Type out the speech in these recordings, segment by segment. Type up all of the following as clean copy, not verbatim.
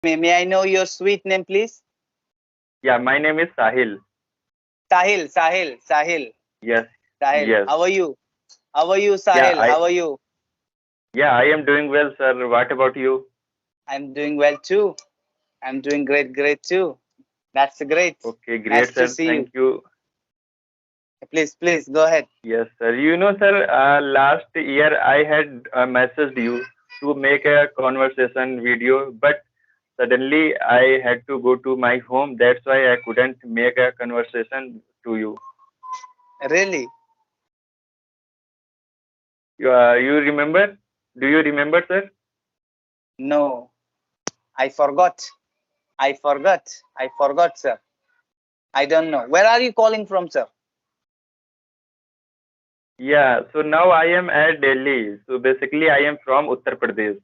May I know your sweet name, please? Yeah, my name is Sahil. Sahil. Yes, Sahil. yes. How are you? How are you, Yeah, Sahil? How are you? I am doing well, sir. What about you? I'm doing well too. I'm doing great too. That's great. Okay, Nice great, to sir. see you. Thank you. Please go ahead. Yes, sir. Sir, last year I had messaged you to make a conversation video, but suddenly I had to go to my home. That's why I couldn't make a conversation to you. Really? You remember? Do you remember, sir? No, I forgot. I forgot, sir. I don't know. Where are you calling from, sir? Yeah, so now I am at Delhi. So basically, I am from Uttar Pradesh.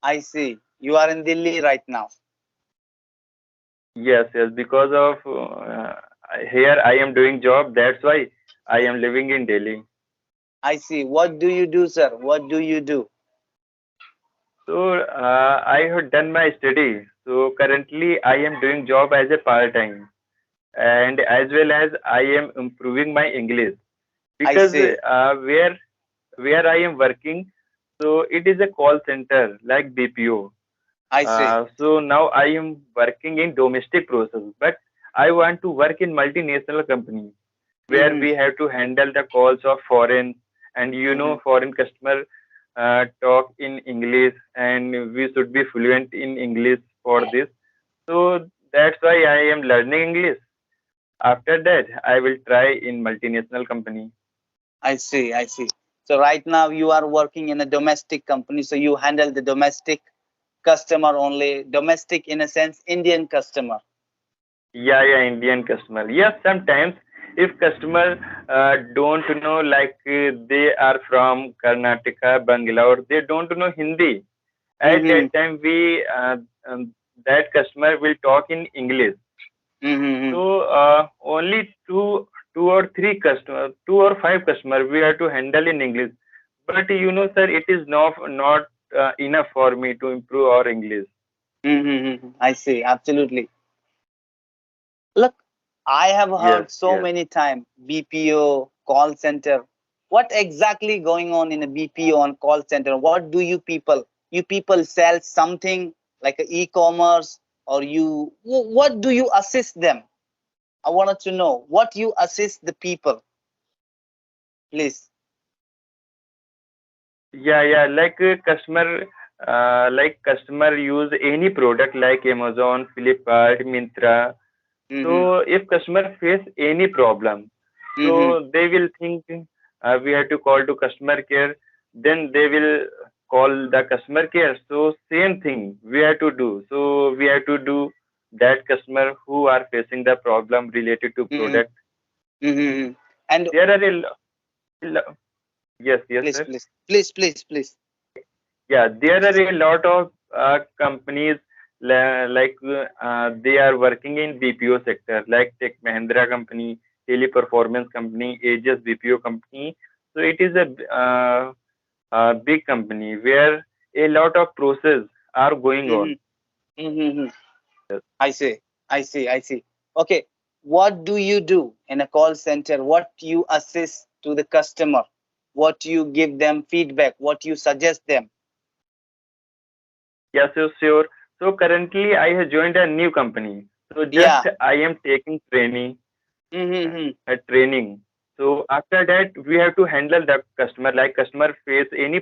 I see. You are in Delhi right now. Yes, because of here I am doing job. That's why I am living in Delhi. I see. What do you do, sir? What do you do? So I have done my study. So currently I am doing job as a part time, and as well as I am improving my English I because see. where I am working. So it is a call center like BPO. I see. So now I am working in domestic process, but I want to work in multinational company where Mm-hmm. we have to handle the calls of foreign and Mm-hmm. foreign customer talk in English and we should be fluent in English for this. So that's why I am learning English. After that, I will try in multinational company. I see. I see. So right now you are working in a domestic company, so you handle the domestic customer only, domestic in a sense, Indian customer. Yeah, Indian customer. Yes, sometimes if customer don't know like they are from Karnataka, Bangalore, they don't know Hindi. At Mm-hmm. that time, um, that customer will talk in English. Mm-hmm. So only two or three customer, two or five customer we have to handle in English. But sir, it is not enough for me to improve our English. Mm-hmm. I see. Absolutely. Look, I have Yes, heard so yes. many times BPO call center. What exactly going on in a BPO on call center? What do you people sell something like a e-commerce or what do you assist them? I wanted to know what you assist the people, please. Yeah. Like customer use any product like Amazon, Flipkart, Mintra. Mm-hmm. So if customer face any problem, Mm-hmm. so they will think we have to call to customer care. Then they will call the customer care. So same thing we have to do. So we have to do that customer who are facing the problem related to Mm-hmm. product. Mm-hmm. And There are a yes, please, sir. please, please, please, please. Yeah, there are a lot of companies they are working in BPO sector like Tech Mahindra company, Teleperformance company, Aegis BPO company. So it is a big company where a lot of process are going Mm-hmm. on. Mm-hmm. I see. I see. Okay. What do you do in a call center? What you assist to the customer? What you give them feedback? What you suggest them? Yes, sure. So currently I have joined a new company. So just Yeah. I am taking Mm-hmm. training. So after that, we have to handle the customer. Like customer faces any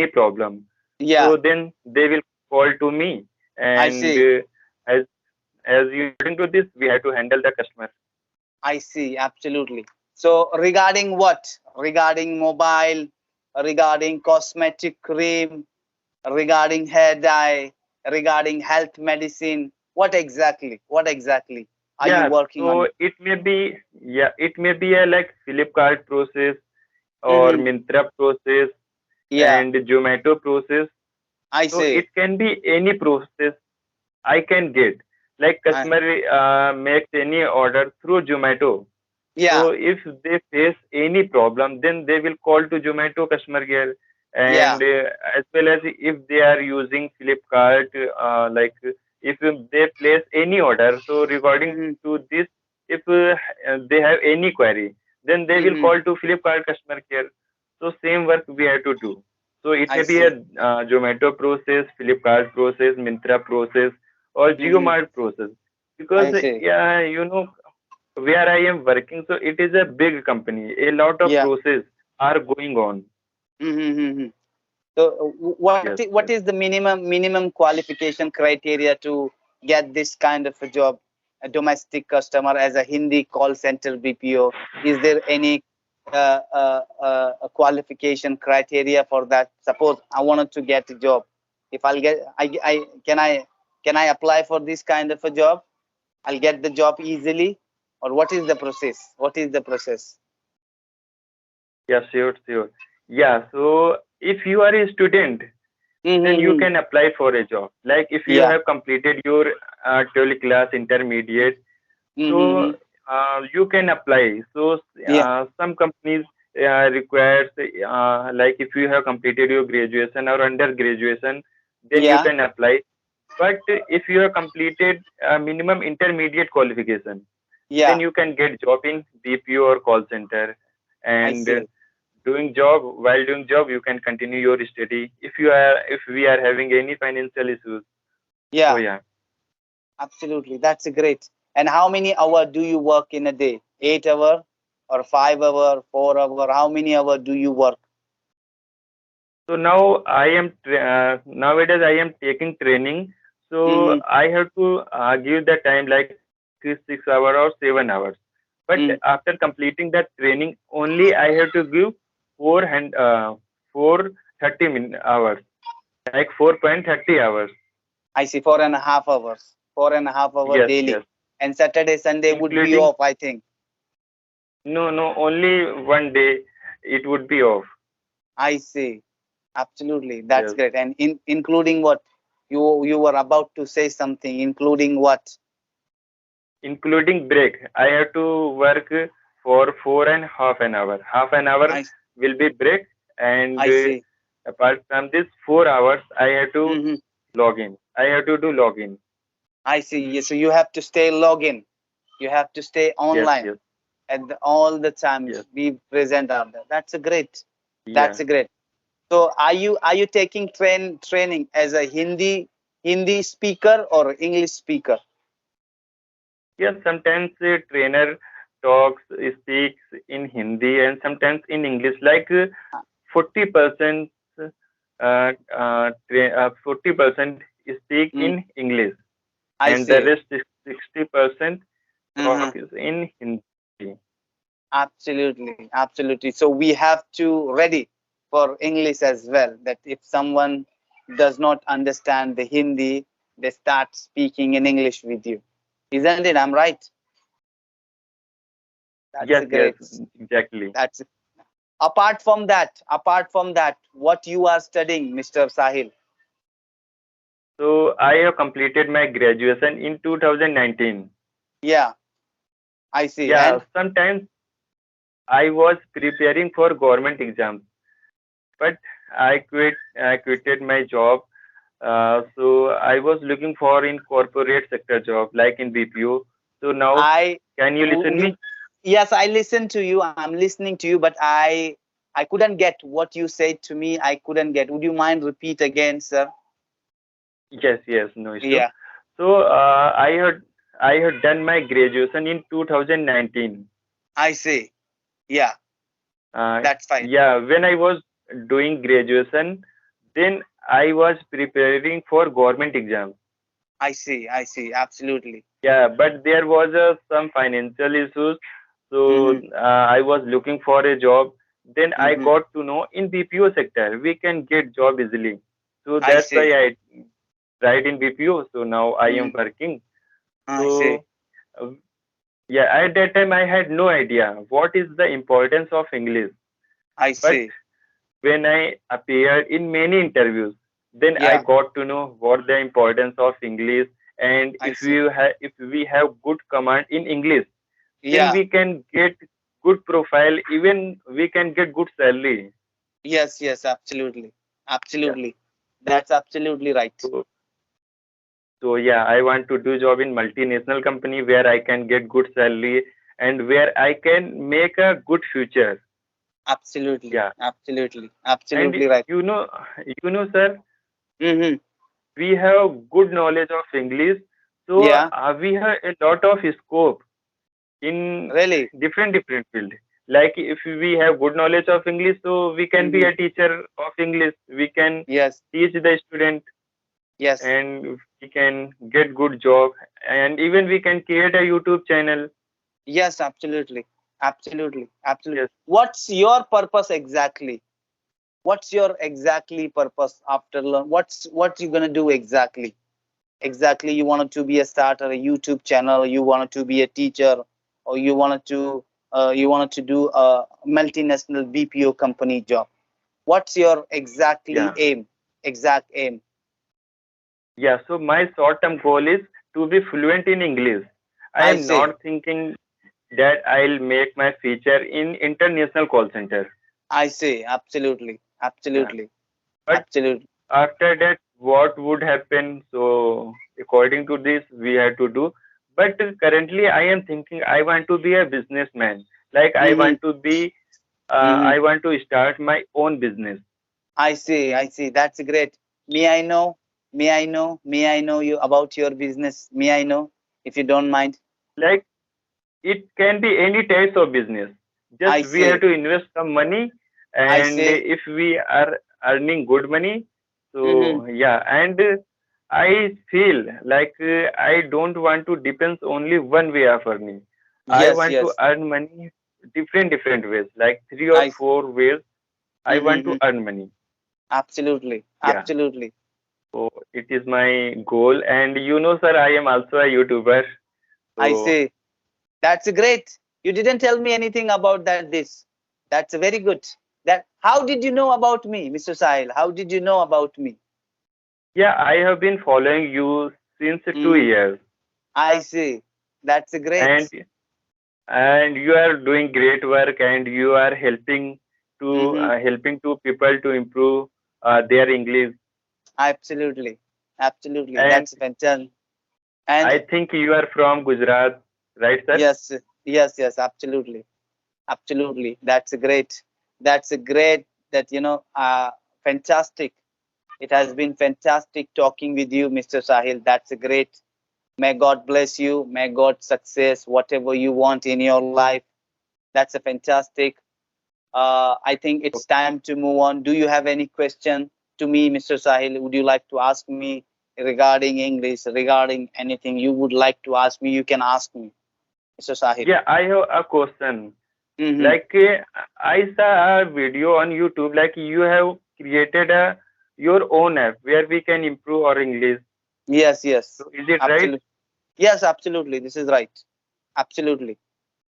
problem. Yeah. So then they will call to me, I and see. as you according to this, we have to handle the customer. I see. Absolutely. So regarding what? Regarding mobile, regarding cosmetic cream, regarding hair dye, regarding health medicine. What exactly? What exactly are you Yeah. working on So it? it may be a like Flipkart process or Mm-hmm. Mintra process Yeah. and Zomato process. I So see. it can be any process I can get. Like I, customer makes any order through Zomato. yeah. So if they face any problem, then they will call to Zomato customer care Yeah. and as well as if they are using Flipkart, like if they place any order, so regarding Mm-hmm. to this, if they have any query, then they will Mm-hmm. call to Flipkart customer care. So same work we have to do. So it I may be a see. Zomato process, Flipkart process, Mintra process, or Mm-hmm. JioMart process. Because I see. yeah, where I am working, so it is a big company. A lot of Yeah. process are going on. Mm-hmm. So, Yes, what yes. is the minimum qualification criteria to get this kind of a job, a domestic customer as a Hindi call center BPO? Is there any a qualification criteria for that? Suppose I wanted to get a job. If I'll get, can I apply for this kind of a job? I'll get the job easily, or what is the process? What is the process? Yeah, sure, sure. Yeah, so if you are a student, then you Mm-hmm. can apply for a job. Like if you Yeah. have completed your 12th class intermediate, so Mm-hmm. you can apply. So Yeah. some companies requires like if you have completed your graduation or under graduation, then you Yeah. can apply. But if you have completed minimum intermediate qualification, then Yeah. you can get job in BPO or call center. I And see. doing job, while doing job, you can continue your study. If we are having any financial issues, so Yeah, yeah. absolutely. That's great. And how many hour do you work in a day? 8 hour or 5 hour, 4 hour? How many hour do you work? So now nowadays I am taking training. So Mm-hmm. I have to give the time like 6 hours or 7 hours. But Mm. after completing that training, only I have to give 4 hours, like 4.30 hours. I see. 4.5 hours. 4.5 hour Yes, daily. yes, And Saturday, Sunday would be including off, I think. no, only one day it would be off. I see. Absolutely. That's Yes, great. And including what? You were about to say something, including what? including break. I have to work for 4.5 hours. Half an hour I will be break, and I see. apart from this 4 hours, I have to Mm-hmm. log in. I have to do login. I see. Yes, so you have to stay login. You have to stay Yes, online yes, at all the time. yes. Be present out there. That's a great. That's Yeah. a great. So are you taking training as a Hindi speaker or English speaker? Yes, sometimes a trainer talks, speaks in Hindi and sometimes in English. Like 40%, 40% speak Mm, in English, I and the see. rest is 60% talk Uh-huh. is in Hindi. Absolutely, absolutely. So we have to ready for English as well. That if someone does not understand the Hindi, they start speaking in English with you. Isn't it? I'm right. That's Yes, a yes, great. exactly. That's apart from that, what you are studying, Mr. Sahil? So I have completed my graduation in 2019. Yeah, I see. Yeah, And sometimes I was preparing for government exams, but I quitted my job. So I was looking for in corporate sector job like in BPO. So now, I, can you listen you, me? yes, I listen to you. I'm listening to you, but I couldn't get what you said to me. I couldn't get. Would you mind repeat again, sir? Yes, yes, no issue. Yeah, So I had done my graduation in 2019. I see. Yeah, that's fine. Yeah, when I was doing graduation, then I was preparing for government exam. I see. I see. Absolutely. Yeah, but there was some financial issues, so Mm-hmm. I was looking for a job. Then I Mm-hmm. got to know in BPO sector we can get job easily. So I that's why see. I tried in BPO. So now I Mm-hmm. am working. I see. So uh, yeah, at that time I had no idea what is the importance of English. I But see. when I appeared in many interviews, then I Yeah, got to know what the importance of English. And I see. if we have good command in English, then Yeah, we can get good profile. Even we can get good salary. Yes, yes, absolutely. Yeah. Absolutely. That's absolutely right. So so yeah, I want to do job in multinational company where I can get good salary and where I can make a good future. Absolutely. Yeah. Absolutely. And Absolutely right. you know, sir, Mm-hmm. we have good knowledge of English, so Yeah, we have a lot of scope in really. different field. Like if we have good knowledge of English, so we can be Mm-hmm. a teacher of English. We can Yes, teach the student, yes. and we can get good job, and even we can create a YouTube channel. Yes, absolutely. Absolutely. Absolutely. Yes. What's your purpose exactly? What's your exactly purpose after learn? What you gonna do exactly? Exactly, you wanted to be a starter, a YouTube channel, you wanted to be a teacher, or you wanted to do a multinational BPO company job. What's your exactly Yeah. aim? Exact aim. Yeah, so my short-term goal is to be fluent in English. I I am say, not thinking that I'll make my future in international call center. I say, absolutely, Yeah. absolutely, But absolutely. after that, what would happen? So according to this, we have to do. But currently, I am thinking I want to be a businessman. Like Mm-hmm, mm-hmm. I want to start my own business. I see. That's great. May I know? May I know you about your business? May I know, if you don't mind? Like it can be any types of business. Just I we have say, to invest some money, I and say. if we are earning good money, Mm-hmm. so yeah. And I feel like I don't want to depend only one way of earning. I Yes, want to yes. earn money different ways, like three or I. four ways. I want to Mm-hmm. earn money. Absolutely, Yeah. absolutely. So it is my goal, and sir, I am also a YouTuber. I So say that's great. You didn't tell me anything about that. This that's very good. That how did you know about me, Mr. Sahil? How did you know about me? yeah, I have been following you since two Mm-hmm. years, I see. That's and great. you are doing great work, and you are Mm-hmm. helping to people to improve their English. Absolutely, absolutely. And That's fantastic. And I think you are from Gujarat, right, sir? yes, yes, yes. Absolutely, absolutely. That's a great. That's a great. That fantastic. It has been fantastic talking with you, Mr. Sahil. That's a great. May God bless you. May God success whatever you want in your life. That's a fantastic. I think it's time to move on. Do you have any question to me, Mr. Sahil? Would you like to ask me regarding English, regarding anything you would like to ask me? You can ask me, Mr. Sahil. Yeah, I have a question. Mm-hmm. Like I saw a video on YouTube, like you have created a your own app where we can improve our English. Yes, yes, So is it right? absolutely. Yes, absolutely. This is right. Absolutely.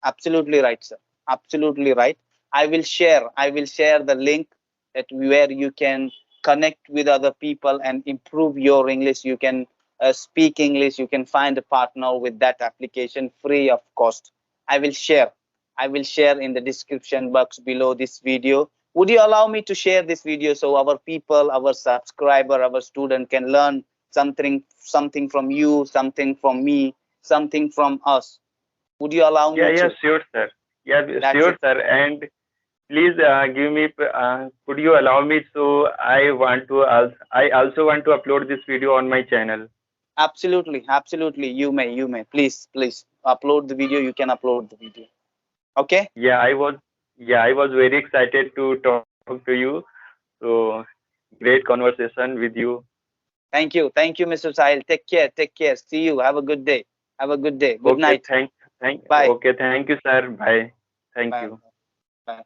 Absolutely right, sir. Absolutely right. I will share the link that where you can connect with other people and improve your English. You can speak English. You can find a partner with that application free of cost. I will share. I will share in the description box below this video. Would you allow me to share this video so our people, our subscriber, our student can learn something from you, something from me, something from us? Would you allow Yeah, me yeah, to? sure, sir. Yeah, That's sure, it. sir. And please give me. Could you allow me? So I also want to upload this video on my channel. Absolutely, absolutely. You may. Please, please upload the video. You can upload the video. Okay. Yeah, I was very excited to talk to you. So great conversation with you. Thank you, Mr. Sahil. Take care, take care. See you. Have a good day. Have a good day. Good Okay, night. thank. Bye. Okay, thank you, sir. Bye. Thank Bye. you. Bye.